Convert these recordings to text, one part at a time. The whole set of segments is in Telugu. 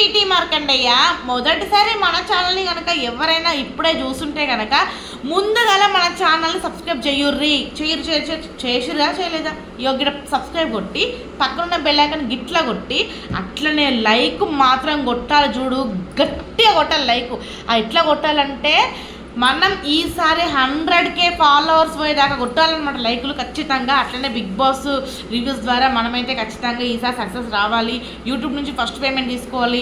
స్వీటీ మార్కండయ్య. మొదటిసారి మన ఛానల్ని కనుక ఎవరైనా ఇప్పుడే చూస్తుంటే కనుక ముందుగా మన ఛానల్ని సబ్స్క్రైబ్ చేసిరా చేయలేదా? యోగిడ సబ్స్క్రైబ్ కొట్టి పక్కన బెల్ ఐకాన్ గిట్లా కొట్టి అట్లనే లైక్ మాత్రం కొట్టాలి చూడు, గట్టిగా కొట్టాలి లైక్. ఎట్లా కొట్టాలంటే మనం ఈసారి 100K ఫాలోవర్స్ పోయేదాకా కొట్టాలన్నమాట లైకులు ఖచ్చితంగా. అట్లనే బిగ్ బాస్ రివ్యూస్ ద్వారా మనమైతే ఖచ్చితంగా ఈసారి సక్సెస్ రావాలి, యూట్యూబ్ నుంచి ఫస్ట్ పేమెంట్ తీసుకోవాలి,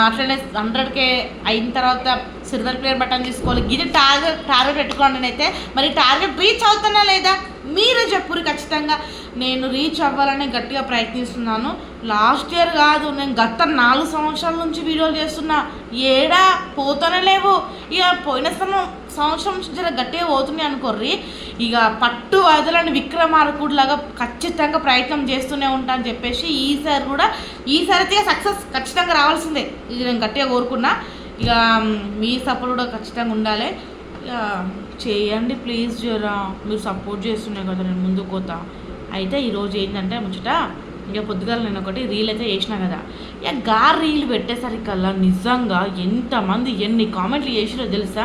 అట్లనే 100K అయిన తర్వాత సిల్వర్ ప్లేయర్ బటన్ తీసుకోవాలి. ఇది టార్గెట్ పెట్టుకోండి. నేనైతే మరి టార్గెట్ రీచ్ అవుతున్నా లేదా మీరే చెప్పురు. ఖచ్చితంగా నేను రీచ్ అవ్వాలని గట్టిగా ప్రయత్నిస్తున్నాను. లాస్ట్ ఇయర్ కాదు, నేను గత 4 సంవత్సరాల నుంచి వీడియోలు చేస్తున్నా, ఏడా పోతూనే లేవు. ఇక పోయిన సంవత్సరం నుంచి జర గట్టిగా పోతున్నాయి అనుకోర్రి. ఇక పట్టు వదలని విక్రమార్కుడిలాగా ఖచ్చితంగా ప్రయత్నం చేస్తూనే ఉంటా అని చెప్పేసి ఈసారి అయితే సక్సెస్ ఖచ్చితంగా రావాల్సిందే. ఇది నేను గట్టిగా కోరుకున్నా. ఇక మీ సపోర్ట్ కూడా ఖచ్చితంగా ఉండాలి. ఇక చేయండి ప్లీజ్, జరా మీరు సపోర్ట్ చేస్తున్నాయి కదా, నేను ముందుకు పోతా. అయితే ఈరోజు ఏంటంటే ముచ్చట, ఇక పొద్దుగాల నేను ఒకటి రీల్ అయితే చేసినా కదా, ఇక రీల్ పెట్టేసరికల్లా నిజంగా ఎంతమంది ఎన్ని కామెంట్లు చేసిరో తెలుసా?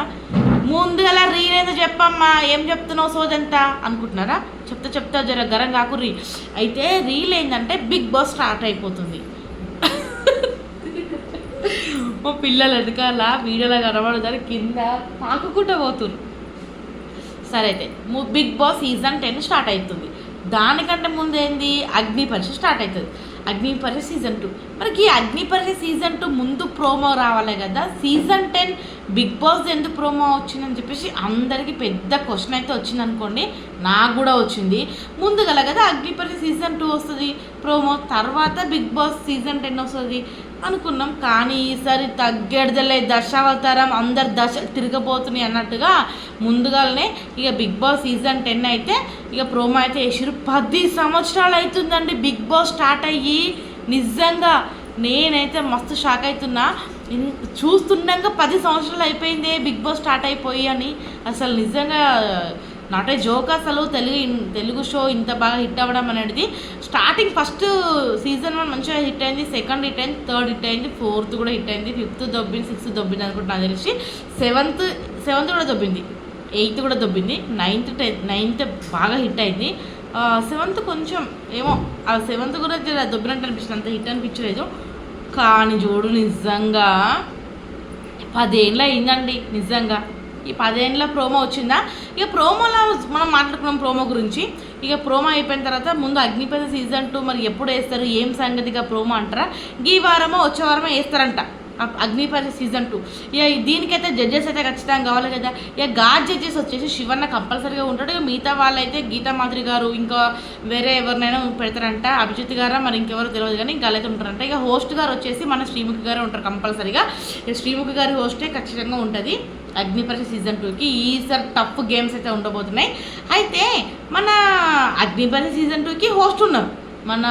ముందుగా రీల్ అయితే చెప్పమ్మా, ఏం చెప్తున్నావు సోదంతా అనుకుంటున్నారా? చెప్తా జర గరం కాకుర్రి. అయితే రీల్ ఏంటంటే బిగ్ బాస్ స్టార్ట్ అయిపోతుంది. మా పిల్లలు ఎదకాల వీడియోలో కనబడతారు, కింద పాకుకుంటూ పోతున్నారు. సరే అయితే బిగ్ బాస్ సీజన్ 10 స్టార్ట్ అవుతుంది. దానికంటే ముందు ఏంది, అగ్ని పరీక్ష స్టార్ట్ అవుతుంది. అగ్ని పరీక్ష సీజన్ 2. మనకి ఈ అగ్ని పరీక్ష సీజన్ 2 ముందు ప్రోమో రావాలి కదా. సీజన్ 10 బిగ్ బాస్ ఎందుకు ప్రోమో వచ్చిందని చెప్పేసి అందరికీ పెద్ద క్వశ్చన్ అయితే వచ్చింది అనుకోండి. నాకు కూడా వచ్చింది. ముందుగల కదా అగ్ని పరీక్ష సీజన్ 2 వస్తుంది ప్రోమో, తర్వాత బిగ్ బాస్ సీజన్ 10 వస్తుంది అనుకున్నాం. కానీ ఈసారి తగ్గెడదలే, దశావతారం అందరు దశ తిరగబోతున్నాయి అన్నట్టుగా ముందుగానే ఇక బిగ్ బాస్ సీజన్ 10 అయితే ఇక ప్రోమో అయితే వేసారు. 10 సంవత్సరాలు అవుతుందండి బిగ్ బాస్ స్టార్ట్ అయ్యి. నిజంగా నేనైతే మస్తు షాక్ అవుతున్నా. చూస్తుండగా 10 సంవత్సరాలు అయిపోయింది బిగ్ బాస్ స్టార్ట్ అయిపోయి అని. అసలు నిజంగా నాట్ ఏ జోక్. అసలు తెలుగు షో ఇంత బాగా హిట్ అవ్వడం అనేది స్టార్టింగ్ ఫస్ట్ సీజన్ 1 మంచిగా హిట్ అయింది, సెకండ్ హిట్ అయింది, థర్డ్ హిట్ అయింది, ఫోర్త్ కూడా హిట్ అయింది, ఫిఫ్త్ దొబ్బింది, సిక్స్త్ దొబ్బింది అనుకుంటున్నా తెలిసి, సెవెంత్ కూడా దొబ్బింది, ఎయిత్ కూడా దొబ్బింది, నైన్త్ బాగా హిట్ అయింది, సెవెంత్ కొంచెం ఏమో ఆ సెవెంత్ కూడా దొబ్బినట్టు అనిపిస్తుంది, అంత హిట్ అనిపించలేదు. కానీ చూడు నిజంగా 10 ఏళ్ళు అయిందండి. నిజంగా ఈ 10 ఏళ్ళ ప్రోమో వచ్చిందా? ఇక ప్రోమోలో మనం మాట్లాడుకున్నాం ప్రోమో గురించి. ఇక ప్రోమో అయిపోయిన తర్వాత ముందు అగ్నిపథ సీజన్ 2 మరి ఎప్పుడు వేస్తారు, ఏం సంగతిగా ప్రోమో అంటారా? ఈ వారమో వచ్చే వారమో వేస్తారంట అగ్నిపథ సీజన్ 2. ఇక దీనికైతే జడ్జెస్ అయితే ఖచ్చితంగా కావాలి కదా. ఇక గాడ్ జడ్జెస్ వచ్చేసి శివన్న కంపల్సరీగా ఉంటాడు. ఇక మిగతా వాళ్ళైతే గీతా మాధురి గారు, ఇంకా వేరే ఎవరినైనా పెడతారంట, అభిజిత్ గారా మరి ఇంకెవరో తెలియదు కానీ ఇంకా అయితే ఉంటారంట. ఇక హోస్ట్ గారు వచ్చేసి మన శ్రీముఖి గారే ఉంటారు కంపల్సరీగా. ఇక శ్రీముఖి గారి హోస్టే ఖచ్చితంగా ఉంటుంది అగ్నిపరీక్ష సీజన్ 2కి. ఈసారి టఫ్ గేమ్స్ అయితే ఉండబోతున్నాయి. అయితే మన అగ్నిపరీక్ష సీజన్ 2కి హోస్ట్ ఉన్నారు. మన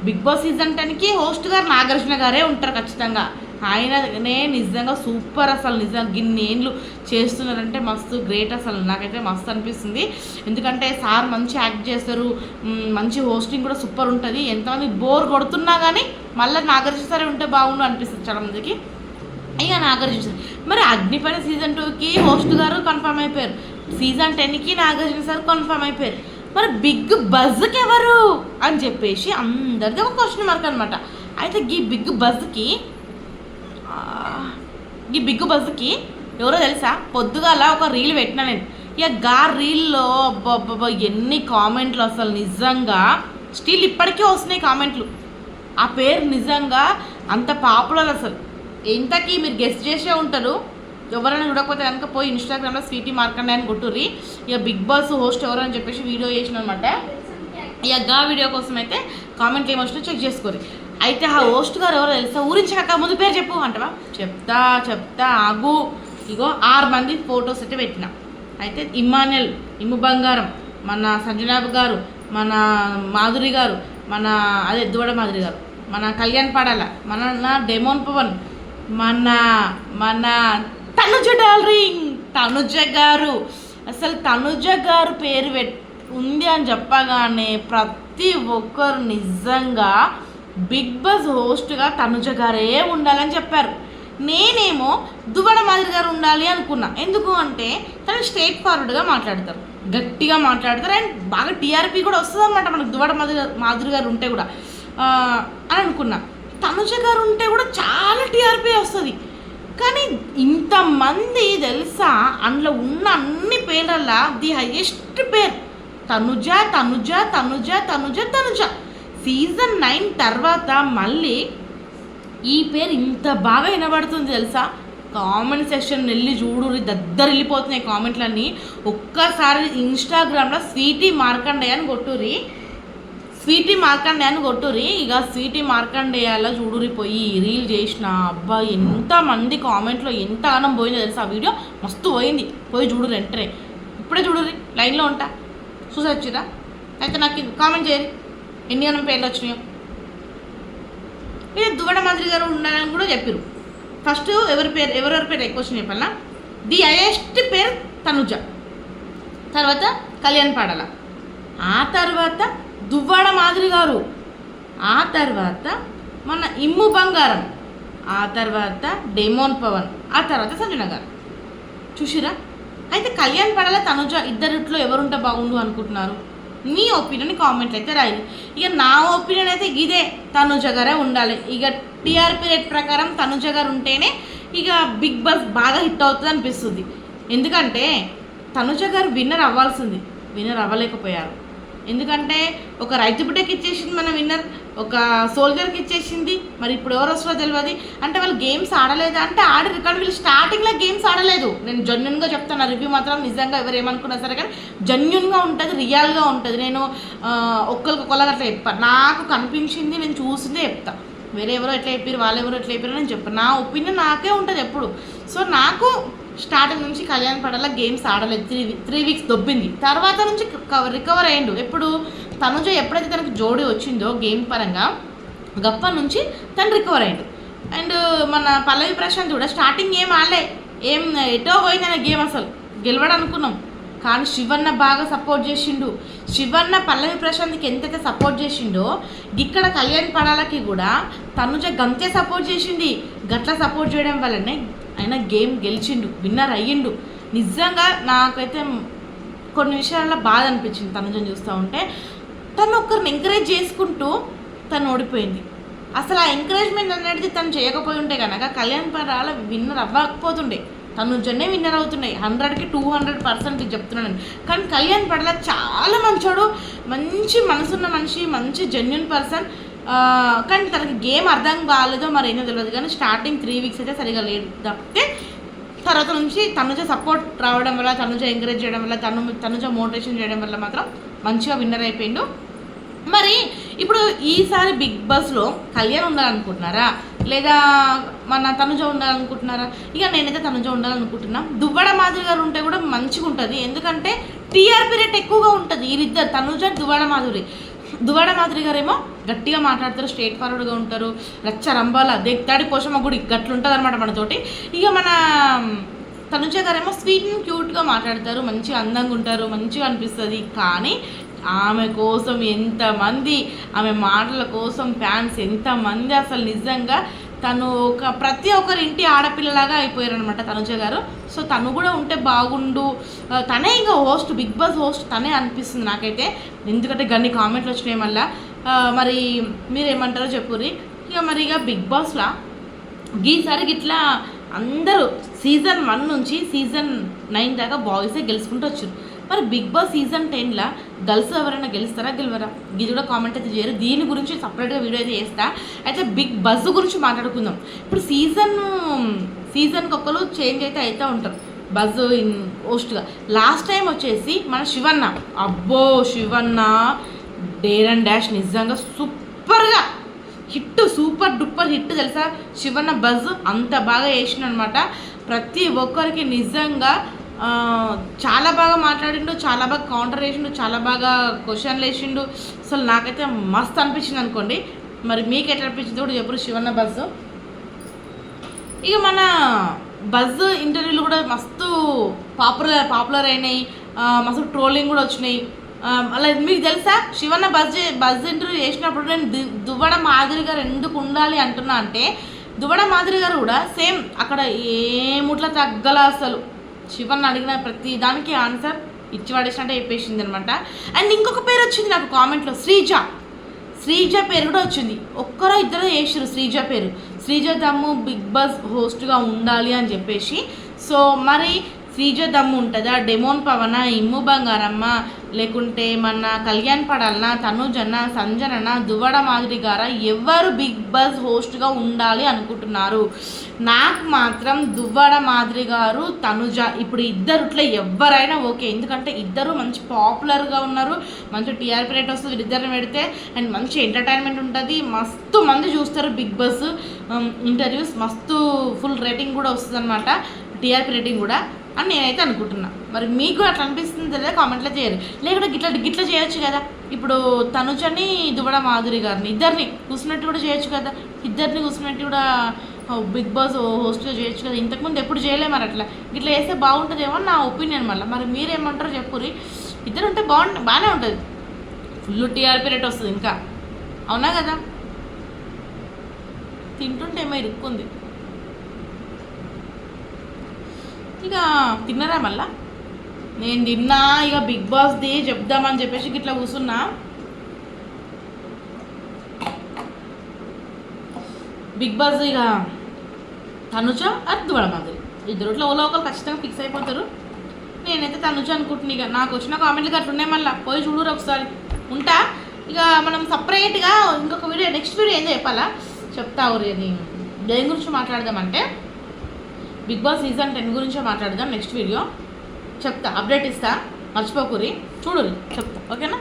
బిగ్ బాస్ సీజన్ 10కి హోస్ట్ గారు నాగార్జున గారే ఉంటారు ఖచ్చితంగా. ఆయననే నిజంగా సూపర్. అసలు నిజంగా గిన్నేళ్ళు చేస్తున్నారంటే మస్తు గ్రేట్. అసలు నాకైతే మస్తు అనిపిస్తుంది. ఎందుకంటే సార్ మంచి యాక్ట్ చేస్తారు, మంచి హోస్టింగ్ కూడా సూపర్ ఉంటుంది. ఎంతమంది బోర్ కొడుతున్నా కానీ మళ్ళీ నాగార్జున సారే ఉంటే బాగుండు అనిపిస్తుంది చాలామందికి. ఇక నాగార్జున సార్ మరి అగ్నిపరీక్ష సీజన్ 2కి హోస్ట్ గారు కన్ఫర్మ్ అయిపోయారు, సీజన్ 10కి నాగార్జున సార్ కన్ఫర్మ్ అయిపోయారు. మరి బిగ్ బజ్కి ఎవరు అని చెప్పేసి అందరిది ఒక క్వశ్చన్ మార్క్ అనమాట. అయితే ఈ బిగ్ బజ్కి ఎవరో తెలుసా? పొద్దుగాల ఒక రీల్ పెట్టినా నేను. ఇక రీల్లో అబ్బా ఎన్ని కామెంట్లు అసలు నిజంగా స్టిల్ ఇప్పటికీ వస్తున్నాయి కామెంట్లు. ఆ పేరు నిజంగా అంత పాపులర్ అసలు. ఇంతకీ మీరు గెస్ట్ చేసే ఉంటారు. ఎవరైనా చూడకపోతే కనుక పోయి ఇన్స్టాగ్రామ్లో స్వీటీ మార్కండయ్య అని కొట్టుర్రి. ఇక బిగ్ బాస్ హోస్ట్ ఎవరు అని చెప్పేసి వీడియో చేసిన అనమాట. ఇక వీడియో కోసం అయితే కామెంట్లు ఏమొచ్చినా చెక్ చేసుకోరు. అయితే ఆ హోస్ట్ గారు ఎవరో తెలుసా? ఊరించక ముందు పేరు చెప్పు అంటవా? చెప్తా ఆగు. ఇగో 6 మంది ఫొటోస్ అయితే పెట్టిన. అయితే ఇమ్మాన్యుల్, ఇమ్ము బంగారం, మన సంజనాబ్ గారు, మన మాధురి గారు, మన దువడ మాధురి గారు, మన కళ్యాణ్ పాడాల, మన డెమోన్ పవన్, మన తనుజ గారు. అసలు తనుజ గారు పేరు ఉంది అని చెప్పగానే ప్రతి ఒక్కరు నిజంగా బిగ్ బాస్ హోస్ట్గా తనుజ గారే ఉండాలని చెప్పారు. నేనేమో దువ్వడ మాదిరి గారు ఉండాలి అనుకున్నా. ఎందుకు అంటే తను స్ట్రేట్ ఫార్వర్డ్గా మాట్లాడతారు, గట్టిగా మాట్లాడతారు, అండ్ బాగా టీఆర్పీ కూడా వస్తుంది అనమాట మనకు దువ్వడ మాదిరి గారు ఉంటే కూడా అని అనుకున్నా. తనుజ గారు ఉంటే కూడా చాలా టీఆర్పీ వస్తుంది. కానీ ఇంతమంది తెలుసా, అందులో ఉన్న అన్ని పేర్లల్లో ది హైయెస్ట్ పేరు తనుజ తనుజ తనుజ తనుజ తనుజ. సీజన్ 9 తర్వాత మళ్ళీ ఈ పేరు ఇంత బాగా వినబడుతుంది తెలుసా. కామెంట్ సెక్షన్ వెళ్ళి చూడు, వెళ్ళిపోతున్నాయి కామెంట్లన్నీ. ఒక్కసారి ఇన్స్టాగ్రామ్లో స్వీటీ మార్కండేయ అని కొట్టుర్రి, స్వీటీ మార్కండేయ అని కొట్టుర్రి. ఇక స్వీటీ మార్కండేయాలో చూడురి పోయి రీల్ చేసిన, అబ్బా ఎంతమంది కామెంట్లో ఎంత ఆనం పోయిందో తెలుసా. ఆ వీడియో మస్తు పోయింది, పోయి చూడురు వెంటనే, ఇప్పుడే చూడుర్రి, లైన్లో ఉంటా. చూసి వచ్చిరా అయితే నాకు కామెంట్ చేయరు ఎన్ని అనం పేర్లు వచ్చినాయో. ఇక దువ్వడ మాదిరి గారు ఉండాలని కూడా చెప్పారు. ఫస్ట్ ఎవరెవరి పేరు ఎక్కువ వచ్చినాయి చెప్పాలా. ది హైయెస్ట్ పేరు తనుజ, తర్వాత కళ్యాణ్ పాడల, ఆ తర్వాత దువ్వాడ మాదిరి గారు, ఆ తర్వాత మన ఇమ్ము బంగారం, ఆ తర్వాత డెమోన్ పవన్, ఆ తర్వాత సంజన గారు. చూసిరా. అయితే కళ్యాణ్ పడాల తనుజ ఇద్దరిట్లో ఎవరుంటే బాగుండు అనుకుంటున్నారు? మీ ఒపీనియన్ కామెంట్లు అయితే రాయి. ఇక నా ఒపీనియన్ అయితే ఇదే, తనుజ గారే ఉండాలి. ఇక టీఆర్పీ రేట్ ప్రకారం తనుజ గారు ఉంటేనే ఇక బిగ్ బాస్ బాగా హిట్ అవుతుంది అనిపిస్తుంది. ఎందుకంటే తనుజ గారు విన్నర్ అవ్వాల్సింది, విన్నర్ అవ్వలేకపోయారు. ఎందుకంటే ఒక రైతు బిడ్డకి ఇచ్చేసింది మన విన్నర్, ఒక సోల్జర్కి ఇచ్చేసింది. మరి ఇప్పుడు ఎవరు వస్తారో తెలియదు. అంటే వాళ్ళు గేమ్స్ ఆడలేదు అంటే ఆడిరు, కానీ వీళ్ళు స్టార్టింగ్లో గేమ్స్ ఆడలేదు. నేను జెన్యున్గా చెప్తాను, రివ్యూ మాత్రం నిజంగా ఎవరు ఏమనుకున్నా సరే కానీ జెన్యున్గా ఉంటుంది, రియల్గా ఉంటుంది. నేను ఒక్కరికి అట్లా చెప్పాను, నాకు కనిపించింది, నేను చూసిందే చెప్తా. వేరే ఎవరో ఎట్లా చెప్పారు, వాళ్ళు ఎవరో ఎట్లా చెప్పారు అని చెప్పాను. నా ఒపీనియన్ నాకే ఉంటుంది ఎప్పుడు. సో నాకు స్టార్టింగ్ నుంచి కళ్యాణ్ పడాల గేమ్స్ ఆడలేదు, 3 వీక్స్ దొబ్బింది. తర్వాత నుంచి రికవర్ అయ్యిండు. ఎప్పుడు తనుజ ఎప్పుడైతే తనకి జోడి వచ్చిందో గేమ్ పరంగా, గప్పటి నుంచి తను రికవర్ అయ్యిండు. అండ్ మన పల్లవి ప్రశాంత్ కూడా స్టార్టింగ్ ఏం ఆడలే, ఏం ఎటో పోయిందనే గేమ్, అసలు గెలవడం అనుకున్నాం. కానీ శివన్న బాగా సపోర్ట్ చేసిండు. శివన్న పల్లవి ప్రశాంత్కి ఎంతైతే సపోర్ట్ చేసిండో ఇక్కడ కళ్యాణ్ పడాలకి కూడా తనుజ గంతే సపోర్ట్ చేసింది. గట్లా సపోర్ట్ చేయడం వల్లనే ఆయన గేమ్ గెలిచిండు, విన్నర్ అయ్యిండు. నిజంగా నాకైతే కొన్ని విషయాల్లో బాధ అనిపించింది తనుజని చూస్తూ ఉంటే. తను ఒకరిని ఎంకరేజ్ చేసుకుంటూ తను ఓడిపోయింది. అసలు ఆ ఎంకరేజ్మెంట్ అనేది తను చేయకపోయి ఉంటే కనుక కళ్యాణ్ పడాల విన్నర్ అవ్వకపోతుండే, తనుజనే విన్నర్ అవుతున్నాయి. 100కి 200% చెప్తున్నాను. కానీ కళ్యాణ్ పడాల చాలా మంచోడు, మంచి మనసున్న మనిషి, మంచి జెన్యున్ పర్సన్. కానీ తనకి గేమ్ అర్థం కాలేదో మరి ఏమో తెలియదు. కానీ స్టార్టింగ్ 3 వీక్స్ అయితే సరిగా లేదు తప్పితే తర్వాత నుంచి తనుజ సపోర్ట్ రావడం వల్ల, తనుజ ఎంకరేజ్ చేయడం వల్ల, తనుజ మోటివేషన్ చేయడం వల్ల మాత్రం మంచిగా విన్నర్ అయిపోయిండు. మరి ఇప్పుడు ఈసారి బిగ్ బాస్లో కళ్యాణ్ ఉండాలనుకుంటున్నారా లేదా మన తనుజ ఉండాలనుకుంటున్నారా? ఇక నేనైతే తనుజ ఉండాలనుకుంటున్నా. దువ్వడ మాదిరి గారు ఉంటే కూడా మంచిగా ఉంటుంది. ఎందుకంటే టీఆర్పీ రేట్ ఎక్కువగా ఉంటుంది. వీరిద్దరు తనుజ, దువ్వడ మాదిరి గారేమో గట్టిగా మాట్లాడతారు, స్ట్రేట్ ఫార్వర్డ్గా ఉంటారు, రచ్చ రంబాల దెక్తాడి పోషమ్మ గుడి గట్లుంటుంది అనమాట మనతోటి. ఇక మన తనుజ గారేమో స్వీట్ అండ్ క్యూట్గా మాట్లాడతారు, మంచిగా అందంగా ఉంటారు, మంచిగా అనిపిస్తుంది. కానీ ఆమె కోసం ఎంతమంది, ఆమె మాటల కోసం ఫ్యాన్స్ ఎంతమంది, అసలు నిజంగా తను ప్రతి ఒక్కరి ఇంటి ఆడపిల్లలాగా అయిపోయారు అనమాట తనుజ గారు. సో తను కూడా ఉంటే బాగుండు, తనే ఇంకా హోస్ట్, బిగ్ బాస్ హోస్ట్ తనే అనిపిస్తుంది నాకైతే. ఎందుకంటే గన్ని కామెంట్లు వచ్చినాయి మళ్ళీ. మరి మీరేమంటారో చెప్పుర్రి. ఇక బిగ్ బాస్లో ఈసారి ఇట్లా అందరూ సీజన్ 1 నుంచి సీజన్ 9 దాకా బాయ్సే గెలుచుకుంటూ వచ్చారు. మరి బిగ్ బాస్ సీజన్ 10లో గర్ల్స్ ఎవరైనా గెలుస్తారా గెలవరా? ఇది కూడా కామెంట్ అయితే చేయరు. దీని గురించి సపరేట్గా వీడియో అయితే చేస్తా. అయితే బిగ్ బజ్ గురించి మాట్లాడుకుందాం. ఇప్పుడు సీజన్కి ఒకరు చేంజ్ అయితే అవుతూ ఉంటారు బజ్ హోస్ట్గా. లాస్ట్ టైం వచ్చేసి మన శివన్న, అబ్బో శివన్న డేర్ అండ్ డాష్ నిజంగా సూపర్గా హిట్, సూపర్ డూపర్ హిట్ తెలుసా. శివన్న బజ్ అంత బాగా వేసిన అనమాట. ప్రతి ఒక్కరికి నిజంగా చాలా బాగా మాట్లాడిండు, చాలా బాగా కౌంటర్ వేసిండు, చాలా బాగా క్వశ్చన్లు వేసిండు. అసలు నాకైతే మస్తు అనిపించింది అనుకోండి. మరి మీకు ఎట్లా అనిపించింది కూడా చెప్పరు శివన్న బజ్. ఇక మన బజ్ ఇంటర్వ్యూలు కూడా మస్తు పాపులర్ అయినాయి, మస్తు ట్రోలింగ్ కూడా వచ్చినాయి. అలా మీకు తెలుసా శివన్న బజ్ ఇంటర్వ్యూ చేసినప్పుడు నేను దువ్వడ మాదిరి గారు ఎందుకు ఉండాలి అంటున్నా అంటే దువ్వడ మాదిరి గారు కూడా సేమ్ అక్కడ ఏముట్లా తగ్గల అసలు శివన్న అడిగిన ప్రతి దానికి ఆన్సర్ ఇచ్చి పడేసినట్టే చెప్పేసింది అనమాట. అండ్ ఇంకొక పేరు వచ్చింది నాకు కామెంట్లో, శ్రీజ పేరు కూడా వచ్చింది. ఒక్కరో ఇద్దరు చేసారు శ్రీజ దమ్ము బిగ్ బాస్ హోస్ట్గా ఉండాలి అని చెప్పేసి. సో మరి శ్రీజ దమ్ము ఉంటుందా, డెమోన్ పవన, ఇమ్ము బంగారమ్మ, లేకుంటే మన కళ్యాణ్ పడాలనా, తనుజన్న, సంజనన, దువ్వడ మాదిరి గారా, ఎవరు బిగ్ బాస్ హోస్ట్గా ఉండాలి అనుకుంటున్నారు? నాకు మాత్రం దువ్వడ మాదిరి గారు, తనుజ, ఇప్పుడు ఇద్దరుట్లో ఎవరైనా ఓకే. ఎందుకంటే ఇద్దరు మంచి పాపులర్గా ఉన్నారు, మంచి టీఆర్పీ రేట్ వస్తుంది వీళ్ళిద్దరిని పెడితే. అండ్ మంచి ఎంటర్టైన్మెంట్ ఉంటుంది, మస్తు మంది చూస్తారు బిగ్ బాస్ ఇంటర్వ్యూస్, మస్తు ఫుల్ రేటింగ్ కూడా వస్తుంది అనమాట, టీఆర్పీ రేటింగ్ కూడా అని నేనైతే అనుకుంటున్నా. మరి మీకు అట్లా అనిపిస్తుంది లేదా కామెంట్లో చేయరు, లేకుంటే గిట్లా చేయొచ్చు కదా. ఇప్పుడు తనుజని దువ్వడ మాధురి గారిని ఇద్దరిని కూర్చున్నట్టు కూడా చేయొచ్చు కదా, ఇద్దరిని కూర్చున్నట్టు కూడా బిగ్ బాస్ హోస్ట్గా చేయొచ్చు కదా. ఇంతకుముందు ఎప్పుడు చేయలే, మరి అట్లా ఇట్లా చేస్తే బాగుంటుందేమో నా ఒపీనియన్. మళ్ళీ మరి మీరేమంటారో చెప్పుర్రి. ఇద్దరు ఉంటే బాగానే ఉంటుంది, ఫుల్ టీఆర్పీ రేట్ వస్తుంది ఇంకా, అవునా కదా. తింటుంటే ఏమో ఇరుక్కుంది. ఇక తిన్నారా మళ్ళా? నేను తిన్నా. ఇక బిగ్ బాస్ది చెప్దామని చెప్పేసి ఇట్లా కూర్చున్నా. బిగ్ బాస్ ఇక తనుజ అది దువ్వడ మాదిరి ఇద్దరుట్లో ఓలో ఒకరు ఖచ్చితంగా ఫిక్స్ అయిపోతారు. నేనైతే తనుజ అనుకుంటున్నా. ఇక నాకు వచ్చిన కామెంట్లు అట్లా ఉన్నాయి, మళ్ళీ పోయి చూడరు ఒకసారి. ఉంటా. ఇక మనం సపరేట్గా ఇంకొక వీడియో, నెక్స్ట్ వీడియో ఏం చెప్పాలా చెప్తా. అది దేని గురించి మాట్లాడదామంటే బిగ్ బాస్ సీజన్ 10 గురించే మాట్లాడదాం. నెక్స్ట్ వీడియో చెప్తా, అప్డేట్ ఇస్తా, మర్చిపోకూరి, చూడురి చెప్తా, ఓకేనా.